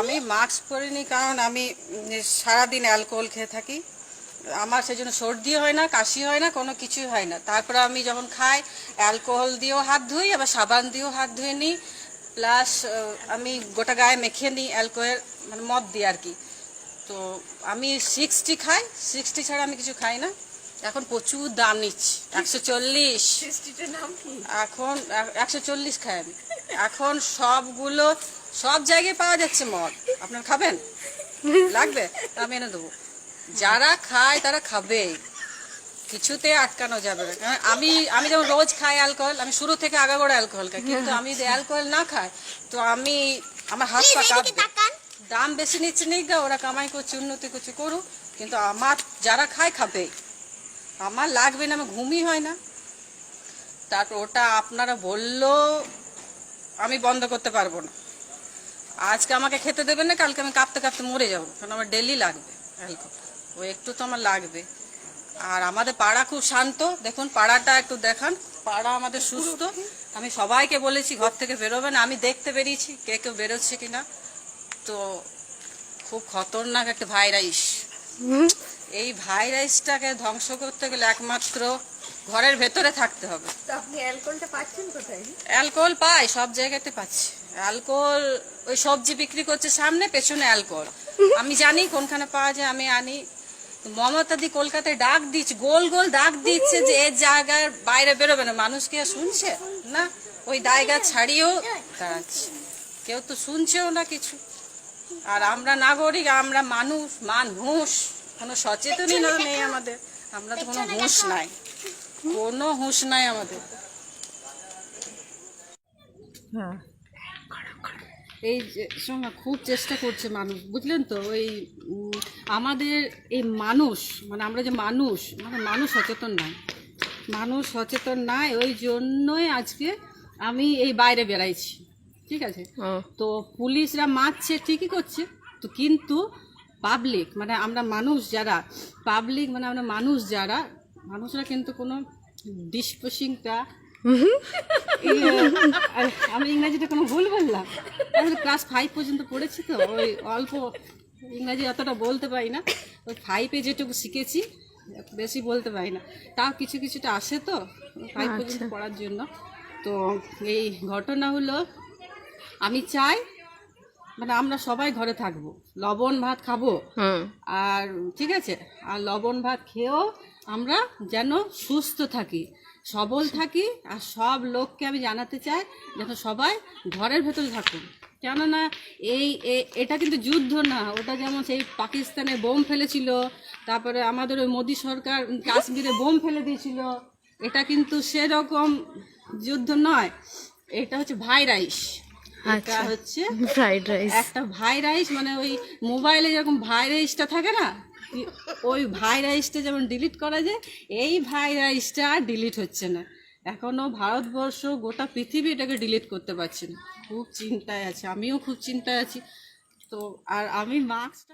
আমি মাস্ক পরিনি কারণ আমি সারাদিন অ্যালকোহল খেয়ে থাকি। আমার সেজন্য সর্দি হয় না, কাশি হয় না, কোনো কিছুই হয় না। তারপরে আমি যখন খাই অ্যালকোহল দিয়েও হাত ধুই, আবার সাবান দিয়েও হাত ধুয়ে নিই, প্লাস আমি গোটা গায়ে মেখে নিই অ্যালকোহল, মানে মদ দিই আর কি। তো আমি 60 খাই, 60 ছাড়া আমি কিছু খাই না। এখন প্রচুর দাম নিচ্ছি, 140। এখন 140 খাই আমি। এখন সব জায়গায় পাওয়া যাচ্ছে মদ। আপনার খাবেন? লাগবে? আমি এনে দেবো। যারা খায় তারা খাবে, কিছুতে আটকানো যাবে না। কারণ আমি যেমন রোজ খাই অ্যালকোহল, আমি শুরু থেকে আগাগোড়া অ্যালকোহল খাই, কিন্তু আমি যদি অ্যালকোহল না খাই তো আমার হাত পা কাঁপবে। দাম বেশি নিচ্ছে নিক গা, ওরা কামাই করছে, উন্নতি করছে, করুক, কিন্তু আমার যারা খায় খাবে। আমার লাগবে না, আমার ঘুমই হয় না। তারপর ওটা আপনারা বললেও আমি বন্ধ করতে পারবো না। আজকে আমাকে খেতে দেবেন না, কালকে আমি কাঁপতে কাঁপতে মরে যাবো, কারণ আমার ডেলি লাগবে অ্যালকোহল। ওই একটু তো আমার লাগবে। আর আমাদের পাড়া খুব শান্ত, দেখুন পাড়াটা একটু দেখান, পাড়া আমাদের সুস্থ। আমি সবাইকে বলেছি ঘর থেকে বেরোবেন, আমি দেখতে বেরিয়েছি কে কেউ বেরোচ্ছে কিনা। তো খুব খতরনাক একটা ভাইরাস। এই ভাইরাসটাকে ধ্বংস করতে গেলে একমাত্র ঘরের ভেতরে থাকতে হবে। আপনি অ্যালকোহলটা পাচ্ছেন কোথায়? অ্যালকোহল পাই, সব জায়গাতে পাচ্ছি অ্যালকোহল। ওই সবজি বিক্রি করছে সামনে, পেছনে অ্যালকোহল। আমি জানি কোনখানে পাওয়া যায়, আমি আনি। মমতা দি কলকাতায় ডাক দিচ্ছে, গোল গোল ডাক দিচ্ছে যে এর জায়গার বাইরে বেরোবে না। মানুষ কি আর শুনছে না? ওই জায়গা ছাড়িয়েও দাঁড়াচ্ছে, কেউ তো শুনছেও না কিছু। আর আমরা নাগরিক, আমরা মানুষ কোনো সচেতনই নেই আমাদের। আমরা তো কোনো হুঁশ নাই, কোনো হুঁশ নাই আমাদের। হ্যাঁ, এই যে শোনা খুব চেষ্টা করছে মানুষ, বুঝলেন তো? ওই আমাদের এই মানুষ, মানে আমরা যে মানুষ সচেতন নাই, মানুষ সচেতন নাই। ওই জন্যই আজকে আমি এই বাইরে বেড়াইছি, ঠিক আছে? তো পুলিশরা মারছে, ঠিকই করছে তো, কিন্তু পাবলিক মানে আমরা মানুষ যারা, পাবলিক মানে আমরা মানুষরা কিন্তু কোনো ডিসপোসিংটা, আমি ইংরাজিটা কোনো ভুল বললাম? আমি ক্লাস 5 পর্যন্ত পড়েছি, তো ওই অল্প ইংরাজি অতটা বলতে পারি না। ওই 5-এ যেটুকু শিখেছি, বেশি বলতে পারি না, তাও কিছু কিছুটা আসে তো 5 পর্যন্ত পড়ার জন্য। তো এই ঘটনা হলো, আমি চাই মানে আমরা সবাই ঘরে থাকবো, লবণ ভাত খাবো, আর ঠিক আছে, আর লবণ ভাত খেয়েও আমরা যেন সুস্থ থাকি, সবল থাকি। আর সব লোককে আমি জানাতে চাই যেন সবাই ঘরের ভেতরে থাকুন। কেননা এটা কিন্তু যুদ্ধ না, ওটা যেমন সেই পাকিস্তানে বোম ফেলেছিল, তারপরে আমাদের ওই মোদী সরকার কাশ্মীরে বোম ফেলে দিয়েছিল, এটা কিন্তু সেরকম যুদ্ধ নয়। এটা হচ্ছে ভাইরাস। এটা হচ্ছে ফ্রাইড রাইস। একটা ভাইরাস, মানে ওই মোবাইলে যেরকম ভাইরাসটা থাকে না, ওই ভাইরাসটা যেমন ডিলিট করা যায়, এই ভাইরাসটা ডিলিট হচ্ছে না এখনো। ভারতবর্ষ, গোটা পৃথিবী এটাকে ডিলিট করতে পারছে না। খুব চিন্তায় আছে, আমিও খুব চিন্তায় আছি। তো আর আমি মাস্কটা